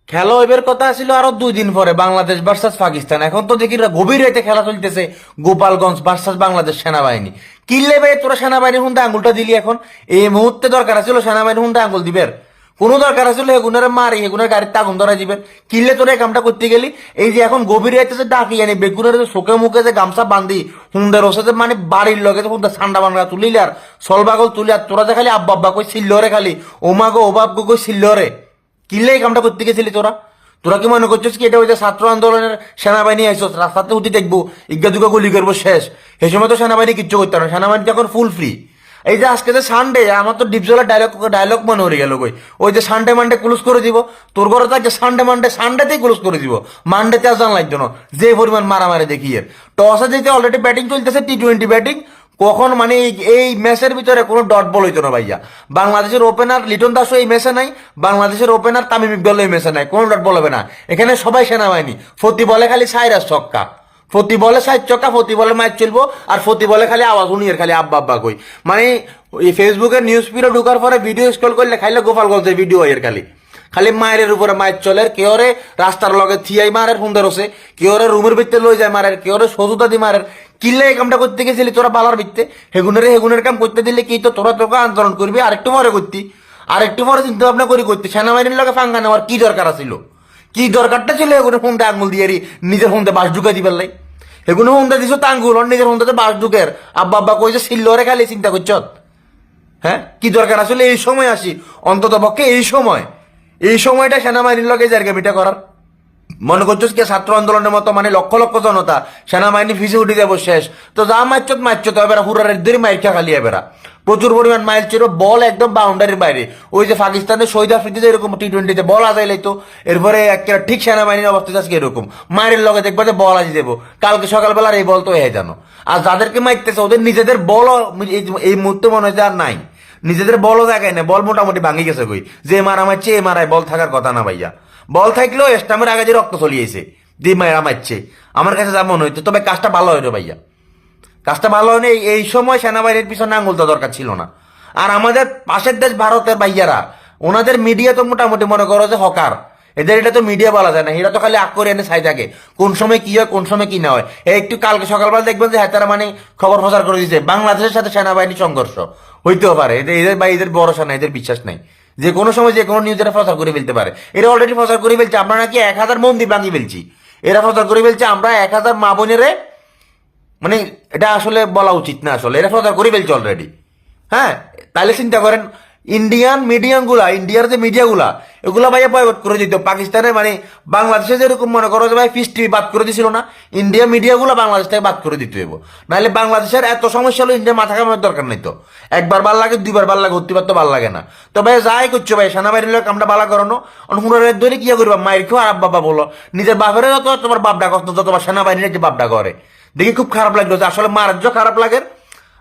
খেলা হইবার কথা ছিল আরো 2 দিন পরে, বাংলাদেশ ভার্সাস পাকিস্তান। এখন তো দেখি গভীর রাতে খেলা চলতেছে, গোপালগঞ্জ ভার্সাস বাংলাদেশ সেনাবাহিনী। কিনলে ভাই তোরা সেনাবাহিনীর হুন্দা আঙ্গুলটা দিলি এখন? এই মুহূর্তে দরকার ছিল সেনাবাহিনীর হুন্দা আঙ্গুল দিবের? কোনো দরকার ছিল হেগুনের মারি হেগুনের গাড়িতে আগুন ধরা দিবেন? কিনলে তোরা এই কামটা করতে গেলি? এই যে এখন গভীর রাতে যে ডাকি জানি বেগুনের চোখে মুখে যে গামছা বান্ধি হুন্দার ওসাতে মানে বাড়ির লগে যে হুন্দা ঠান্ডা বাংলা তুলিলে আর সলবাগল তুলি আর তোরা যে খালি আব্বা আব্বা কই ছিল্লরে, খালি ওমা গো ওবাব গো কই ছিল্লরে। কিনলে এই কামটা করতে গেছিলি তোরা? তোরা কি মনে করছিস কি এটা ওই যে ছাত্র আন্দোলনের সেনাবাহিনী আইসো রাস্তাতে উঠি দেখবো ইজ্ঞা দুগা গুলি করবো শেষ? সেই সময় তো সেনাবাহিনী কিচ্ছু করতে না, সেনাবাহিনী এখন ফুল ফ্রি। এই যে আজকে যে সানডে, আমার তো ডিপজলের ডায়লগ মনে হয়ে গেল কই, ওই যে সানডে মানডে ক্লোজ করে দিব। তোর ঘরে থাকছে সানডে মানডে, সানডেতেই ক্লোজ করে দিব, মানডেতে আর জান লাগতো না। যে পরিমাণ মারামারি দেখি এর টসে যেতে অলরেডি ব্যাটিং চলতেছে, T20 ব্যাটিং। কখন মানে এই ম্যাচের ভিতরে কোনো ডট বল হইতো না ভাইয়া। বাংলাদেশের ওপেনার লিটন দাসও এই ম্যাচে নাই, বাংলাদেশের ওপেনার তামিম ইকবালও এই ম্যাচে নাই, কোনো ডট বল হবে না। এখানে সবাই সেনাবাহিনী। ফতি বলে খালি সাইরাস ছক্কা, ফতি বলে 60 ছক্কা, ফতি বলে ম্যাচ চলবো, আর ফতি বলে খালি আওয়াজ উনিয়ের খালি আব্বা আব্বা কই। মানে এই ফেসবুকের নিউজ ফিডে ঢুকার পরে ভিডিও স্ক্রল করলে খাইলে গোপালগঞ্জের ভিডিও এর খালি খালি মায়ের উপরে মায়ের চলে। কেউরে রাস্তার লগে থিয়াই মারের সুন্দর হচ্ছে, কেউরে রুমের ভিতরে লই যায় মারের, কেউরে সজুতা দি মারের। কিনলে এই কামটা করতে গেছিলি তোরা বালার ভিত্তে? হেগুনের কাম করতে দিলে কি তো তোরা তোকে আন্দোলন করবি আরেকটু পরে করতি, আরেকটু পরে চিন্তা ভাবনা করে করতি। সেনাবাহিনীর লগে ফাঙ্গা নেওয়ার কি দরকার ছিল? কি দরকারটা ছিল এগুলো ফোনটা আঙ্গুল দিয়ে নিজের ফোনটা বাস ঢুকাই দিবার লাই? এগুলো ফোনটা দিছো তাঙ্গুল আর নিজের ফোনটাতে বাস ঢুকের আব্বা আব্বা কইছে সিল্লরে খালি চিন্তা করছ। হ্যাঁ, কি দরকার আসলে এই সময় আসি? অন্তত পক্ষে এই সময়টা সেনাবাহিনীর লগে জায়গা করার মনে করছিস কি? ছাত্র আন্দোলনের মতো মানে লক্ষ লক্ষ জনতা সেনাবাহিনী ফিসে উঠে যাবো শেষ তো যা মারছত এবার হুরারের ধরে মাইরখা খালি এবার প্রচুর পরিমাণ মাইল ছিল, বল একদম বাউন্ডারির বাইরে। ওই যে পাকিস্তানের শহীদ আফ্রিদিতে এরকম T20-তে বল আজাইলাই তো এরপরে একটা ঠিক সেনাবাহিনীর অবস্থা আজকে এরকম মায়ের লগে দেখবে যে বল আজি দেবো কালকে সকালবেলার এই বল তো হয়ে জানো। আর যাদেরকে মারতেছে ওদের নিজেদের বল এই মুহূর্তে মনে হয় যে আর নাই, নিজেদের বলও দেখায় না, বল মোটামুটি ভাঙি গেছে কই। যে মারা মারছে এ মারায় বল থাকার কথা না ভাইয়া। বল থাকলেও স্টামের আগে যে রক্ত চলিয়েছে যে মারা মারছে, আমার কাছে যা মনে হইতো। তবে কাজটা ভালো হইলো ভাইয়া, কাজটা ভালো হয়নি। এই সময় সেনাবাহিনীর পিছনে আঙুল দেওয়া দরকার ছিল না। আর আমাদের পাশের দেশ ভারতের ভাইয়ারা, ওনাদের মিডিয়া তো মোটামুটি মনে করো যে হকার, এদের এটা তো মিডিয়া বলা যায় না, এরা তো খালি আগ করে এনে ছাই থাকে কোন সময় কি হয় কোন সময় কি না হয়। একটু কালকে সকালবেলা দেখবেন যে হ্যাঁ তারা মানে খবর প্রচার করে দিচ্ছে বাংলাদেশের সাথে সেনাবাহিনী সংঘর্ষ হইতেও পারে, এদের বা এদের ভরসা নাই, এদের বিশ্বাস নাই, যে কোনো সময় যে কোনো নিউজ এরা প্রচার করে ফেলতে পারে। এরা অলরেডি প্রচার করে ফেলছে আমরা নাকি 1000 মন্দির ভাঙি ফেলছি, এরা প্রচার করে ফেলছে আমরা 1000 মা বোনেরে, মানে এটা আসলে বলা উচিত না, আসলে এরা প্রচার করে ফেলছে অলরেডি। হ্যাঁ, তাহলে চিন্তা করেন ইন্ডিয়ান মিডিয়াগুলা, ইন্ডিয়ার যে মিডিয়াগুলা এগুলা ভাইয়া বয়কট করে দিত পাকিস্তানের, মানে বাংলাদেশে যেরকম মনে করো যে ভাই ফিস টিভি বাদ করে দিছিল না, ইন্ডিয়া মিডিয়াগুলো বাংলাদেশ থেকে বাদ করে দিতে হইব। নাহলে বাংলাদেশের এত সমস্যা হলো ইন্ডিয়া মাথা কামানোর দরকার নেই তো। একবার ভাল লাগে দুইবার ভাল লাগে হতে তো ভাল লাগে না। তো ভাই যাই করছো ভাই সেনাবাহিনীর লোক আমরা বালা করানো হুনারের ধরে কি করবা মায়ের কেউ আর বাবা বলো নিজের বাপের যত তোমার বাপ ডাক তোমার সেনাবাহিনীর যে বাপ ডাক করে দেখি খুব খারাপ লাগলো, যে আসলে মারার খারাপ লাগে।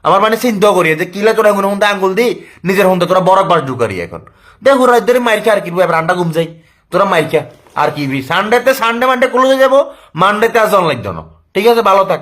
আমার মানে চিন্তা করি যে কিলা তোরা এখন হুন্দা আঙ্গুল দি নিজের হুন্দা তোরা বরফ বাস ঢুকারি এখন দেখ রাত ধরে মাইর খা আর কি এবার আন্ডা ঘুম যাই তোরা মাইর খা আর কি। সানডে মানডে ক্লোজ হয়ে যাবো, মানডেতে আর জন লাগতো না। ঠিক আছে, ভালো থাক।